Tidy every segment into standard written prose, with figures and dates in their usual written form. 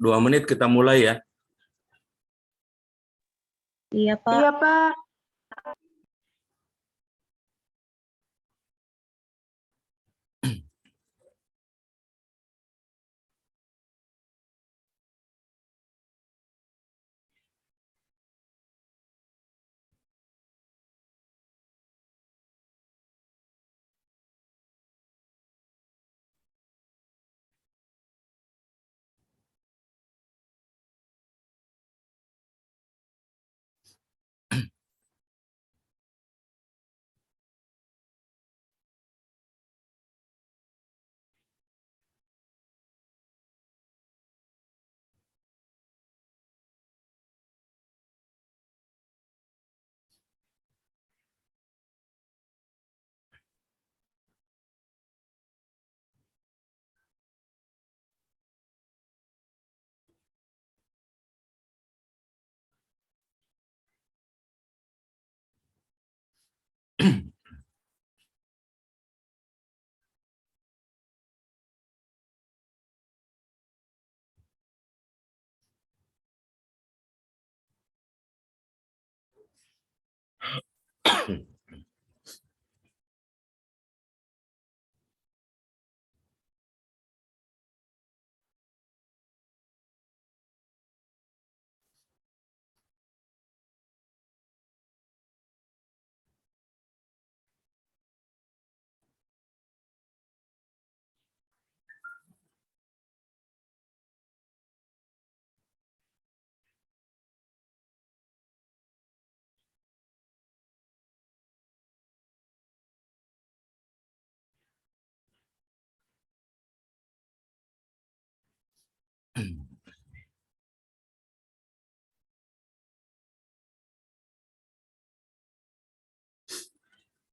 2 menit kita mulai ya. Iya, Pak. Iya, Pak.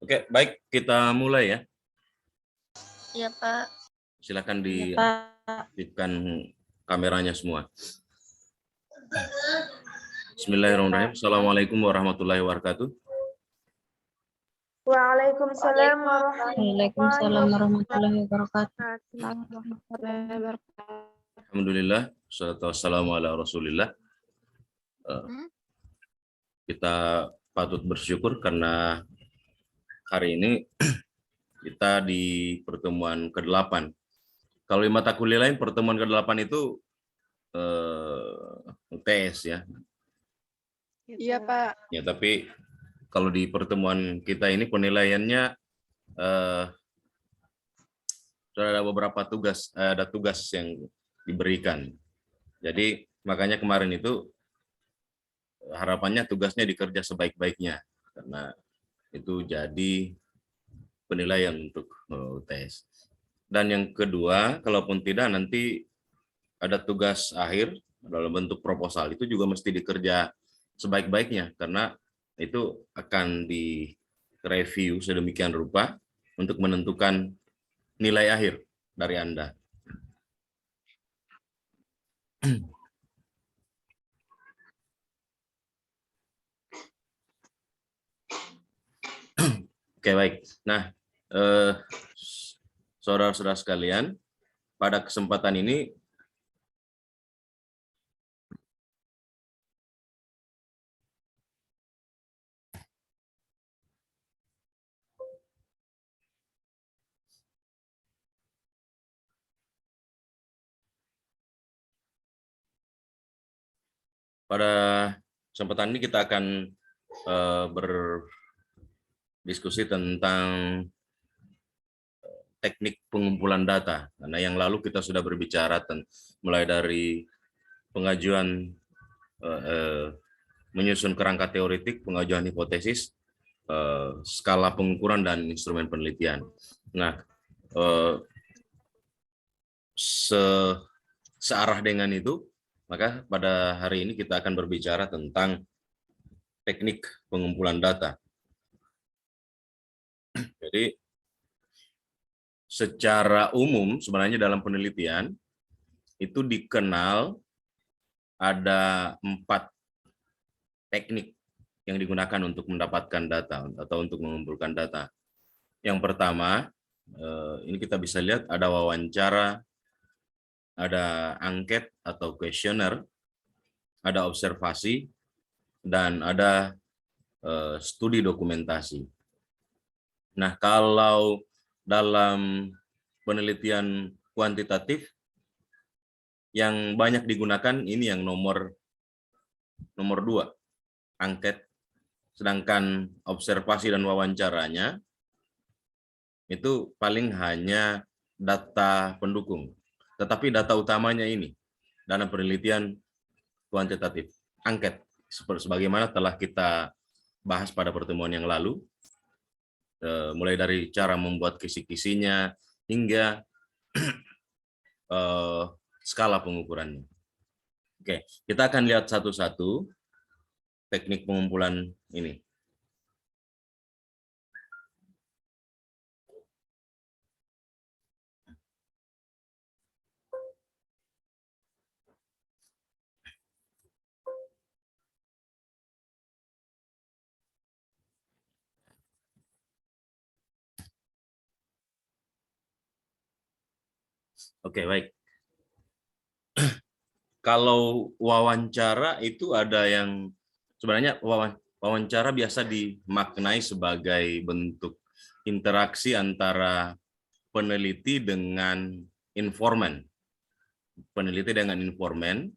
Oke, baik, kita mulai ya. Iya, Pak. Silakan Iya, Pak. diaktifkan kameranya semua. Bismillahirrahmanirrahim. Assalamualaikum warahmatullahi wabarakatuh. Waalaikumsalam Waalaikumsalam warahmatullahi wabarakatuh. Alhamdulillah, wassalatu wassalamu ala Rasulillah. Kita patut bersyukur karena hari ini kita di pertemuan ke-8. Kalau di mata kuliah lain pertemuan ke-8 itu UTS ya. Iya, Pak. Ya, tapi kalau di pertemuan kita ini penilaiannya sudah ada beberapa tugas, ada tugas yang diberikan. Jadi makanya kemarin itu harapannya tugasnya dikerja sebaik-baiknya karena itu jadi penilaian untuk UTS. Dan yang kedua, kalaupun tidak nanti ada tugas akhir dalam bentuk proposal itu juga mesti dikerja sebaik-baiknya karena itu akan direview sedemikian rupa untuk menentukan nilai akhir dari Anda. Oke, baik. Nah, saudara-saudara sekalian, pada kesempatan ini kita akan berdiskusi tentang teknik pengumpulan data. Karena yang lalu kita sudah berbicara mulai dari pengajuan menyusun kerangka teoretik, pengajuan hipotesis, skala pengukuran dan instrumen penelitian. Nah, searah dengan itu, maka pada hari ini kita akan berbicara tentang teknik pengumpulan data. Jadi, secara umum sebenarnya dalam penelitian itu dikenal ada 4 teknik yang digunakan untuk mendapatkan data atau untuk mengumpulkan data. Yang pertama, ini kita bisa lihat ada wawancara, ada angket atau kuesioner, ada observasi, dan ada studi dokumentasi. Nah, kalau dalam penelitian kuantitatif yang banyak digunakan ini yang nomor 2, angket, sedangkan observasi dan wawancaranya itu paling hanya data pendukung. Tetapi data utamanya ini dalam penelitian kuantitatif, angket, sebagaimana telah kita bahas pada pertemuan yang lalu, mulai dari cara membuat kisi-kisinya hingga skala pengukurannya. Oke, kita akan lihat satu-satu teknik pengumpulan ini. Oke, baik. Kalau wawancara itu ada yang sebenarnya wawancara biasa dimaknai sebagai bentuk interaksi antara peneliti dengan informan. Peneliti dengan informan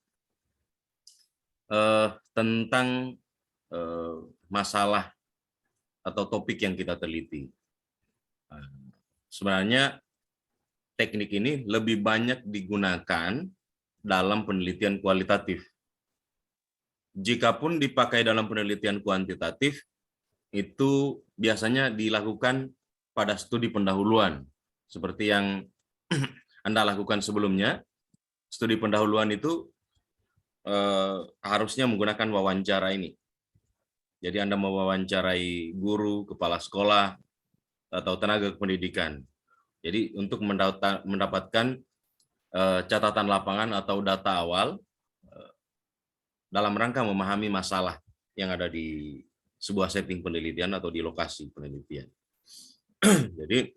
tentang masalah atau topik yang kita teliti. Sebenarnya teknik ini lebih banyak digunakan dalam penelitian kualitatif. Jikapun dipakai dalam penelitian kuantitatif, itu biasanya dilakukan pada studi pendahuluan. Seperti yang Anda lakukan sebelumnya, studi pendahuluan itu harusnya menggunakan wawancara ini. Jadi Anda mewawancarai guru, kepala sekolah, atau tenaga pendidikan. Jadi untuk mendapatkan catatan lapangan atau data awal dalam rangka memahami masalah yang ada di sebuah setting penelitian atau di lokasi penelitian. Jadi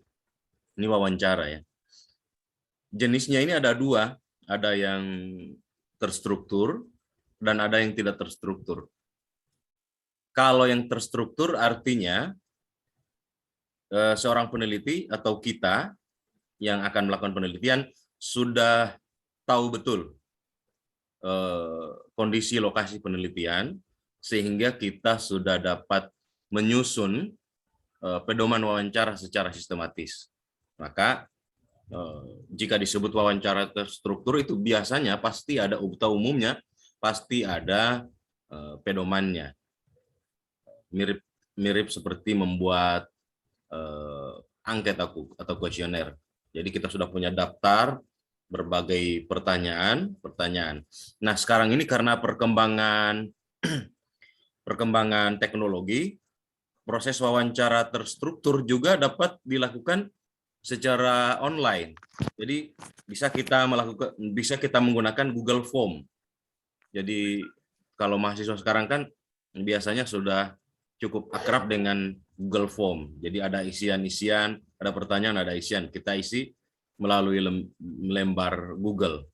ini wawancara ya. Jenisnya ini ada dua, ada yang terstruktur dan ada yang tidak terstruktur. Kalau yang terstruktur artinya seorang peneliti atau kita yang akan melakukan penelitian sudah tahu betul kondisi lokasi penelitian sehingga kita sudah dapat menyusun pedoman wawancara secara sistematis. Maka jika disebut wawancara terstruktur itu biasanya pasti ada, atau umumnya pasti ada pedomannya. Mirip seperti membuat angket atau kuesioner. Jadi kita sudah punya daftar berbagai pertanyaan. Nah, sekarang ini karena perkembangan teknologi, proses wawancara terstruktur juga dapat dilakukan secara online. Jadi bisa kita menggunakan Google Form. Jadi kalau mahasiswa sekarang kan biasanya sudah cukup akrab dengan Google Form. Jadi ada isian-isian, ada pertanyaan, ada isian. Kita isi melalui lembar Google,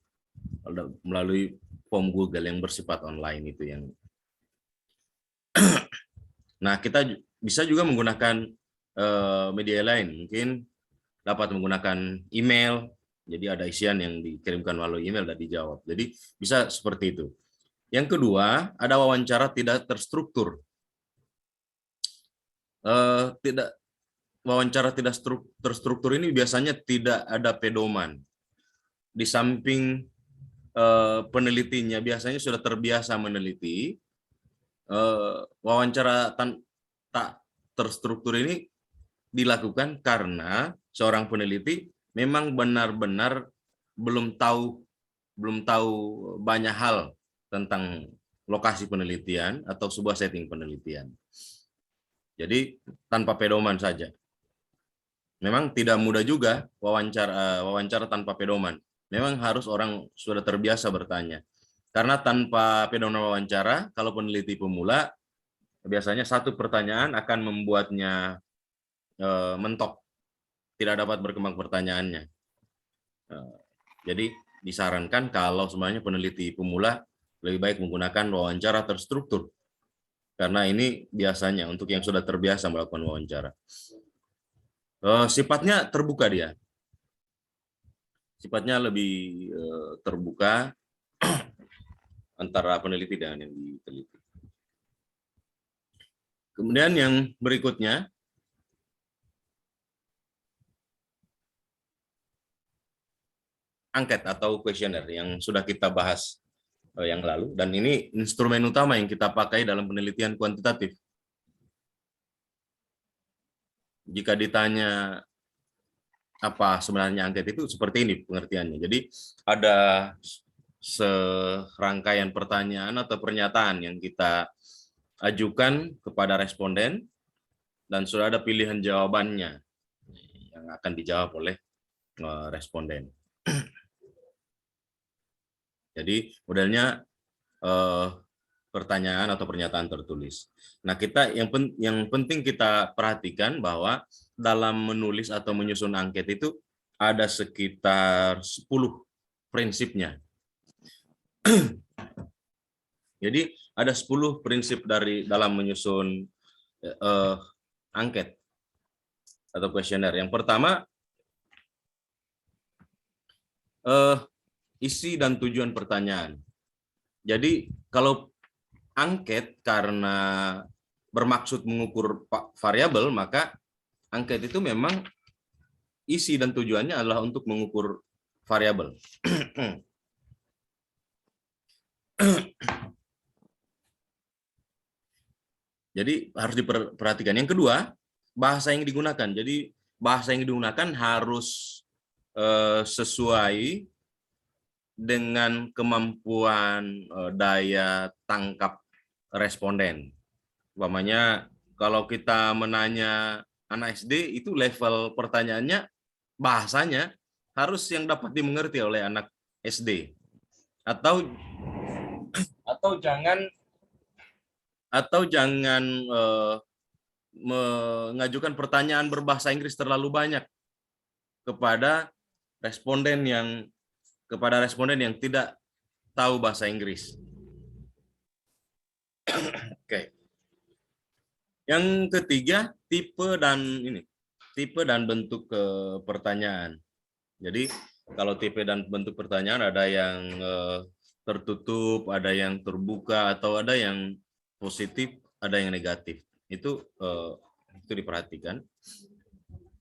melalui form Google yang bersifat online itu yang. Nah, kita bisa juga menggunakan media lain, mungkin dapat menggunakan email. Jadi ada isian yang dikirimkan melalui email dan dijawab. Jadi bisa seperti itu. Yang kedua, ada wawancara tidak terstruktur. Wawancara tidak terstruktur ini biasanya tidak ada pedoman. Di samping penelitinya biasanya sudah terbiasa meneliti, wawancara tak terstruktur ini dilakukan karena seorang peneliti memang benar-benar belum tahu banyak hal tentang lokasi penelitian atau sebuah setting penelitian. Jadi tanpa pedoman saja. Memang tidak mudah juga wawancara tanpa pedoman. Memang harus orang sudah terbiasa bertanya. Karena tanpa pedoman wawancara, kalau peneliti pemula, biasanya satu pertanyaan akan membuatnya mentok. Tidak dapat berkembang pertanyaannya. Jadi disarankan kalau sebenarnya peneliti pemula lebih baik menggunakan wawancara terstruktur. Karena ini biasanya untuk yang sudah terbiasa melakukan wawancara. Sifatnya terbuka dia. Sifatnya lebih terbuka antara peneliti dan yang diteliti. Kemudian yang berikutnya, angket atau kuesioner yang sudah kita bahas yang lalu, dan ini instrumen utama yang kita pakai dalam penelitian kuantitatif. Jika ditanya apa sebenarnya angket itu, seperti ini pengertiannya. Jadi ada serangkaian pertanyaan atau pernyataan yang kita ajukan kepada responden dan sudah ada pilihan jawabannya yang akan dijawab oleh responden. Jadi modelnya pertanyaan atau pernyataan tertulis. Nah, kita yang penting kita perhatikan bahwa dalam menulis atau menyusun angket itu ada sekitar 10 prinsipnya. Jadi ada 10 prinsip dalam menyusun angket atau kuesioner. Yang pertama, isi dan tujuan pertanyaan. Jadi kalau angket karena bermaksud mengukur variabel, maka angket itu memang isi dan tujuannya adalah untuk mengukur variabel. Jadi harus diperhatikan. Yang kedua, bahasa yang digunakan. Jadi bahasa yang digunakan harus sesuai dengan kemampuan daya tangkap responden. Umpamanya kalau kita menanya anak SD, itu level pertanyaannya, bahasanya harus yang dapat dimengerti oleh anak SD. Atau jangan mengajukan pertanyaan berbahasa Inggris terlalu banyak kepada responden yang tidak tahu bahasa Inggris. Oke. Yang ketiga, tipe dan bentuk pertanyaan. Jadi kalau tipe dan bentuk pertanyaan ada yang tertutup, ada yang terbuka, atau ada yang positif, ada yang negatif. Itu diperhatikan.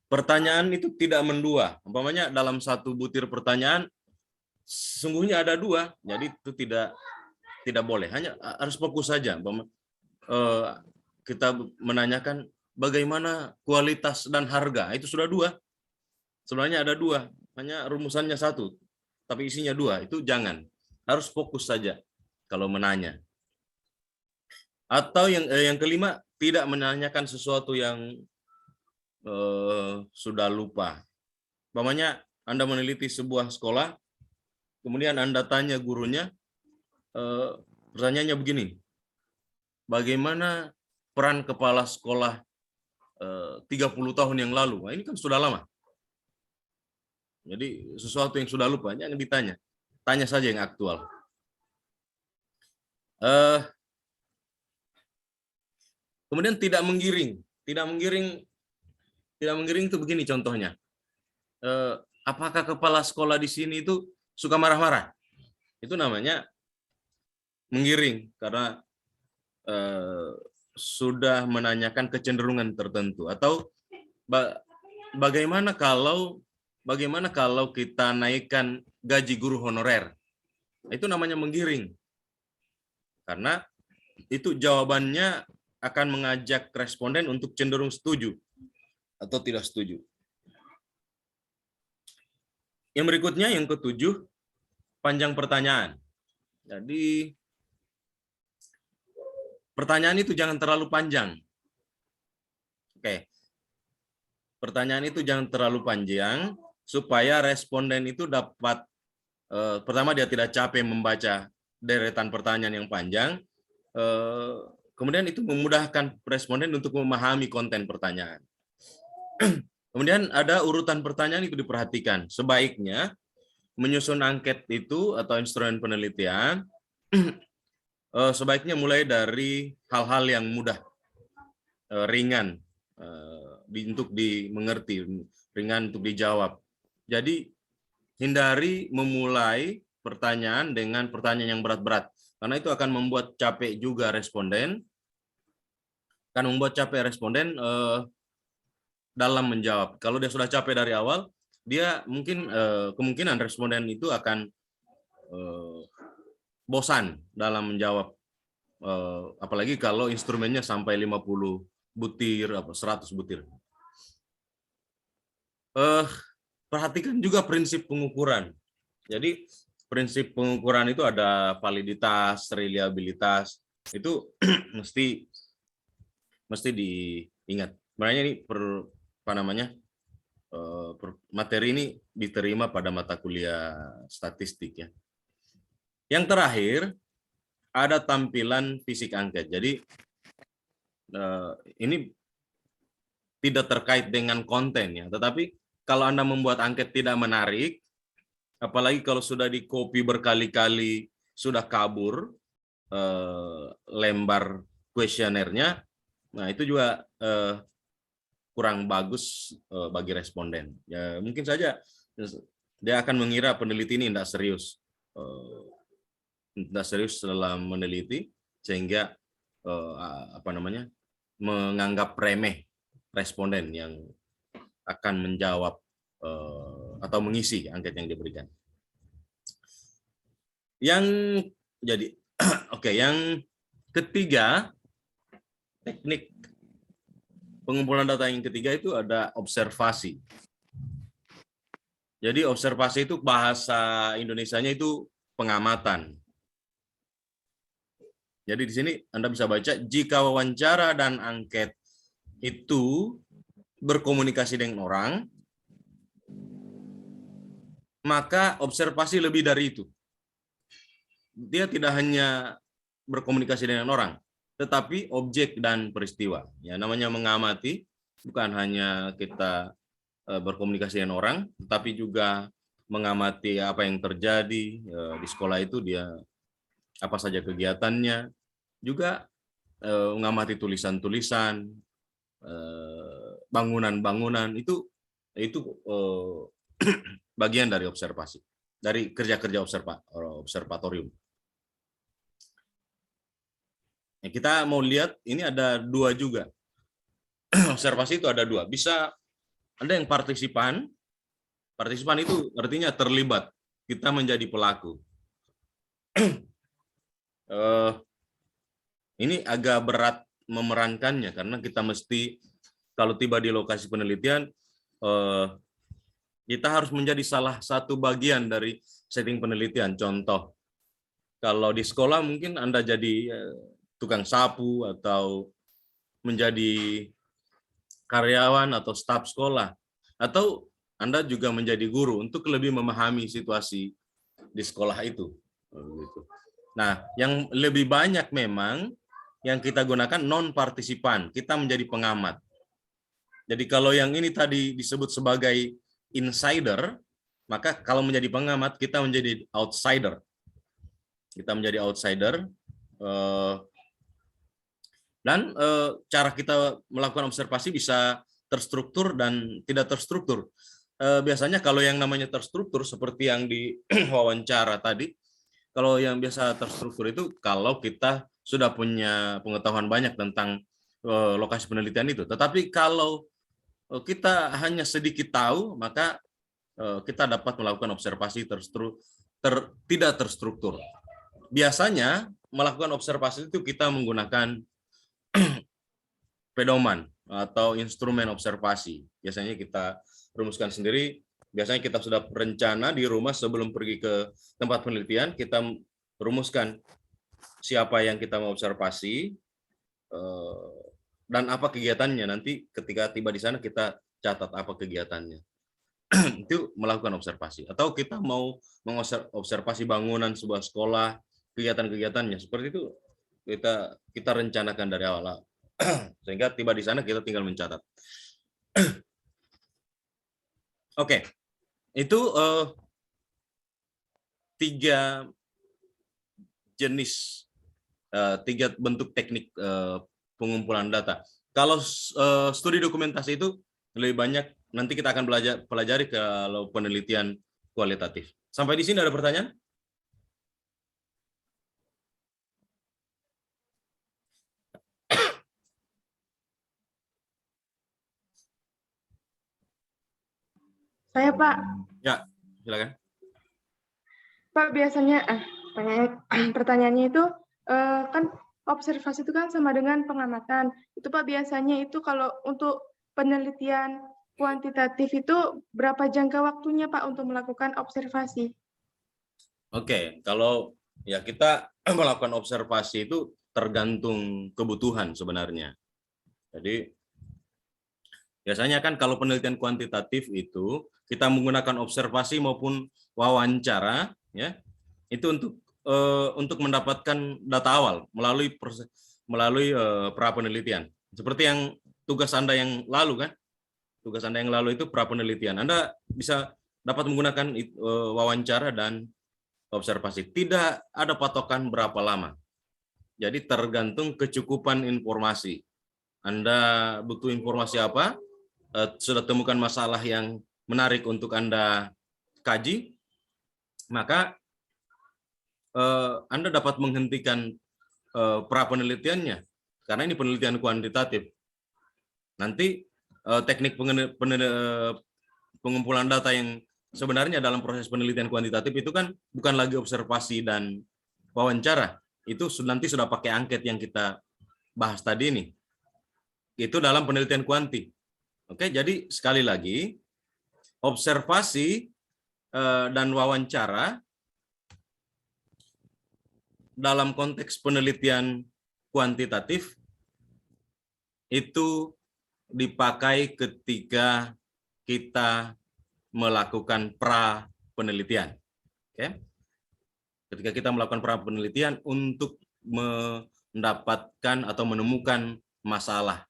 Pertanyaan itu tidak mendua. Umpamanya dalam satu butir pertanyaan sesungguhnya ada dua, jadi itu tidak boleh. Hanya harus fokus saja. Kita menanyakan bagaimana kualitas dan harga, itu sudah dua. Sebenarnya ada dua, hanya rumusannya satu, tapi isinya dua. Itu jangan. Harus fokus saja kalau menanya. Atau yang kelima, tidak menanyakan sesuatu yang sudah lupa. Umpamanya Anda meneliti sebuah sekolah, kemudian Anda tanya gurunya, pertanyaannya begini, bagaimana peran kepala sekolah 30 tahun yang lalu? Nah, ini kan sudah lama. Jadi sesuatu yang sudah lupa, jangan ditanya. Tanya saja yang aktual. Kemudian tidak menggiring. Tidak menggiring itu begini contohnya. Apakah kepala sekolah di sini itu suka marah-marah? Itu namanya menggiring karena sudah menanyakan kecenderungan tertentu. Atau bagaimana kalau kita naikkan gaji guru honorer? Itu namanya menggiring. Karena itu jawabannya akan mengajak responden untuk cenderung setuju atau tidak setuju. Yang berikutnya, yang ketujuh, panjang pertanyaan. Jadi pertanyaan itu jangan terlalu panjang. Oke. Pertanyaan itu jangan terlalu panjang supaya responden itu dapat pertama dia tidak capek membaca deretan pertanyaan yang panjang. Kemudian itu memudahkan responden untuk memahami konten pertanyaan. Kemudian ada urutan pertanyaan itu diperhatikan. Sebaiknya menyusun angket itu atau instrumen penelitian sebaiknya mulai dari hal-hal yang mudah, ringan untuk dimengerti, ringan untuk dijawab. Jadi hindari memulai pertanyaan dengan pertanyaan yang berat-berat, karena itu akan membuat capek juga responden, dalam menjawab. Kalau dia sudah capek dari awal, dia mungkin kemungkinan responden itu akan bosan dalam menjawab. Apalagi kalau instrumennya sampai 50 butir, 100 butir. Perhatikan juga prinsip pengukuran. Jadi prinsip pengukuran itu ada validitas, reliabilitas, itu mesti diingat. Sebenarnya ini materi ini diterima pada mata kuliah statistik ya. Yang terakhir ada tampilan fisik angket. Jadi ini tidak terkait dengan konten ya, tetapi kalau Anda membuat angket tidak menarik, apalagi kalau sudah di-copy berkali-kali, sudah kabur lembar kuesionernya, nah itu juga kurang bagus bagi responden. Ya, mungkin saja dia akan mengira peneliti ini tidak serius dalam meneliti, sehingga menganggap remeh responden yang akan menjawab atau mengisi angket yang diberikan. Yang ketiga, teknik pengumpulan data yang ketiga itu ada observasi. Jadi observasi itu bahasa Indonesianya itu pengamatan. Jadi di sini Anda bisa baca, jika wawancara dan angket itu berkomunikasi dengan orang, maka observasi lebih dari itu. Dia tidak hanya berkomunikasi dengan orang, tetapi objek dan peristiwa. Ya, namanya mengamati bukan hanya kita berkomunikasi dengan orang, tetapi juga mengamati apa yang terjadi di sekolah itu, dia apa saja kegiatannya, juga mengamati tulisan-tulisan, bangunan-bangunan, itu bagian dari observasi, dari kerja-kerja observatorium. Ya, kita mau lihat ini ada dua juga. Observasi itu ada dua. Bisa ada yang partisipan. Partisipan itu artinya terlibat. Kita menjadi pelaku. Ini agak berat memerankannya karena kita mesti, kalau tiba di lokasi penelitian, kita harus menjadi salah satu bagian dari setting penelitian. Contoh, kalau di sekolah mungkin Anda jadi tukang sapu atau menjadi karyawan atau staf sekolah, atau Anda juga menjadi guru untuk lebih memahami situasi di sekolah itu. Nah, yang lebih banyak memang yang kita gunakan non-partisipan, kita menjadi pengamat. Jadi kalau yang ini tadi disebut sebagai insider, maka kalau menjadi pengamat kita menjadi outsider. Kita menjadi outsider. Dan cara kita melakukan observasi bisa terstruktur dan tidak terstruktur. Biasanya kalau yang namanya terstruktur seperti yang di wawancara tadi, kalau yang biasa terstruktur itu kalau kita sudah punya pengetahuan banyak tentang lokasi penelitian itu. Tetapi kalau kita hanya sedikit tahu, maka kita dapat melakukan observasi tidak terstruktur. Biasanya melakukan observasi itu kita menggunakan pedoman atau instrumen observasi. Biasanya kita rumuskan sendiri. Biasanya kita sudah berencana di rumah sebelum pergi ke tempat penelitian, kita rumuskan siapa yang kita mau observasi dan apa kegiatannya. Nanti ketika tiba di sana kita catat apa kegiatannya. Itu melakukan observasi. Atau kita mau mengobservasi bangunan sebuah sekolah, kegiatan-kegiatannya. Seperti itu kita rencanakan dari awal. Sehingga tiba di sana kita tinggal mencatat. Oke, itu 3 jenis, 3 bentuk teknik pengumpulan data. Kalau studi dokumentasi itu lebih banyak, nanti kita akan pelajari kalau penelitian kualitatif. Sampai di sini ada pertanyaan? Saya, Pak. Ya, silakan. Pak, biasanya pertanyaannya itu kan observasi itu kan sama dengan pengamatan. Itu Pak, biasanya itu kalau untuk penelitian kuantitatif itu berapa jangka waktunya Pak untuk melakukan observasi? Oke, kalau ya kita melakukan observasi itu tergantung kebutuhan sebenarnya. Jadi biasanya kan kalau penelitian kuantitatif itu kita menggunakan observasi maupun wawancara, ya, itu untuk mendapatkan data awal melalui pra penelitian. Seperti yang tugas Anda yang lalu kan, tugas Anda yang lalu itu pra penelitian. Anda bisa dapat menggunakan wawancara dan observasi. Tidak ada patokan berapa lama. Jadi tergantung kecukupan informasi. Anda butuh informasi apa? Sudah temukan masalah yang menarik untuk Anda kaji, maka Anda dapat menghentikan pra penelitiannya, karena ini penelitian kuantitatif. Nanti teknik pengumpulan data yang sebenarnya dalam proses penelitian kuantitatif itu kan bukan lagi observasi dan wawancara, itu nanti sudah pakai angket yang kita bahas tadi ini. Itu dalam penelitian kuanti. Oke, jadi sekali lagi, observasi dan wawancara dalam konteks penelitian kuantitatif itu dipakai ketika kita melakukan pra penelitian. Oke. Ketika kita melakukan pra penelitian untuk mendapatkan atau menemukan masalah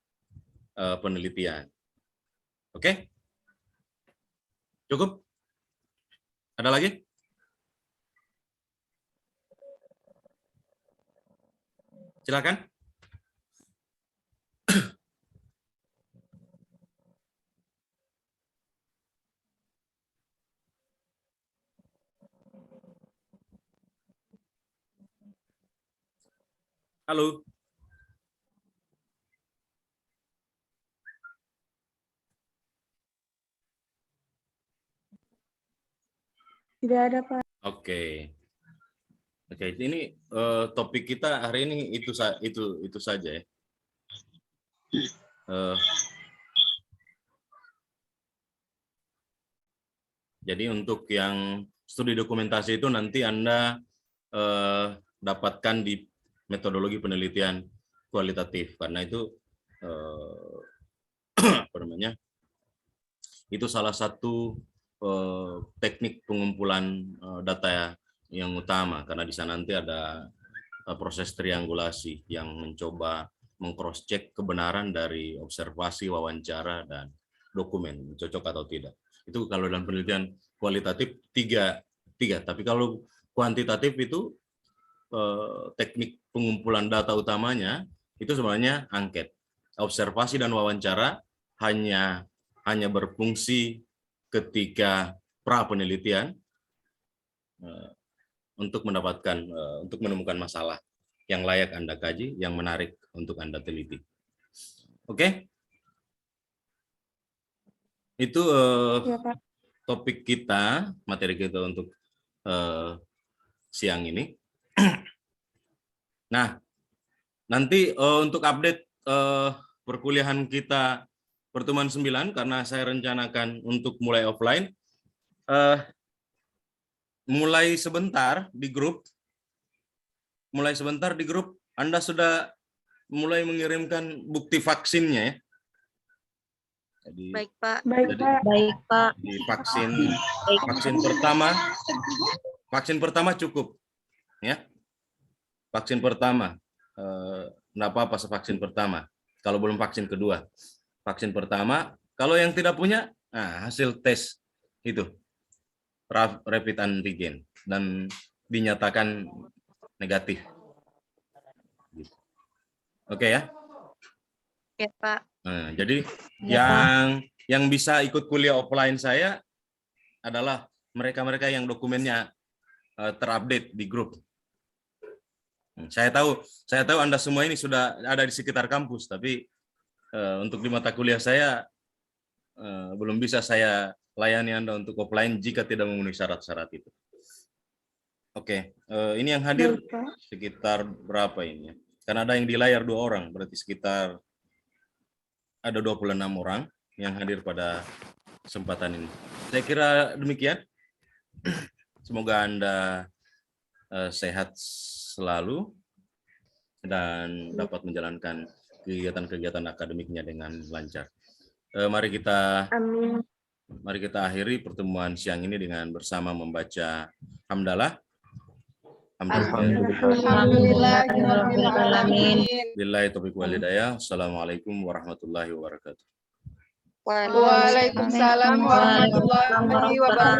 penelitian. Oke? Cukup? Ada lagi? Silakan. Halo. Tidak ada, Pak. Oke. Oke, ini topik kita hari ini itu saja ya. Jadi untuk yang studi dokumentasi itu nanti Anda dapatkan di metodologi penelitian kualitatif, karena itu apa namanya? Itu salah satu teknik pengumpulan data yang utama, karena di sana nanti ada proses triangulasi yang mencoba meng-cross check kebenaran dari observasi, wawancara, dan dokumen, cocok atau tidak. Itu kalau dalam penelitian kualitatif tiga. Tapi kalau kuantitatif itu teknik pengumpulan data utamanya itu sebenarnya angket. Observasi dan wawancara hanya berfungsi ketika pra penelitian untuk menemukan masalah yang layak Anda kaji, yang menarik untuk Anda teliti. Oke? Itu Ya, Pak. topik kita, materi kita untuk siang ini. Nah, nanti untuk update perkuliahan kita pertemuan 9, karena saya rencanakan untuk mulai offline, mulai sebentar di grup, Anda sudah mulai mengirimkan bukti vaksinnya ya. Jadi, Baik, Pak. Baik, Pak. Baik, Pak. di vaksin pertama cukup ya. Vaksin pertama enggak apa-apa vaksin pertama. Kalau belum vaksin kedua, vaksin pertama. Kalau yang tidak punya, hasil tes itu rapid antigen dan dinyatakan negatif. Oke ya. Ya, Pak. Nah, jadi Ya, yang bisa ikut kuliah offline saya adalah mereka-mereka yang dokumennya terupdate di grup. Saya tahu Anda semua ini sudah ada di sekitar kampus, tapi untuk di mata kuliah saya belum bisa saya layani Anda untuk offline jika tidak memenuhi syarat-syarat itu. Oke, ini yang hadir Baik, Pak. sekitar berapa ini? Karena ada yang di layar 2 orang, berarti sekitar ada 26 orang yang hadir pada kesempatan ini. Saya kira demikian. Semoga Anda sehat selalu dan dapat menjalankan kegiatan-kegiatan akademiknya dengan lancar. Mari kita Amin. akhiri pertemuan siang ini dengan bersama membaca hamdalah. Alhamdulillahirrahmanirrahim. Billahi taufiq wal hidayah. Assalamualaikum warahmatullahi wabarakatuh. Waalaikumsalam warahmatullahi wabarakatuh.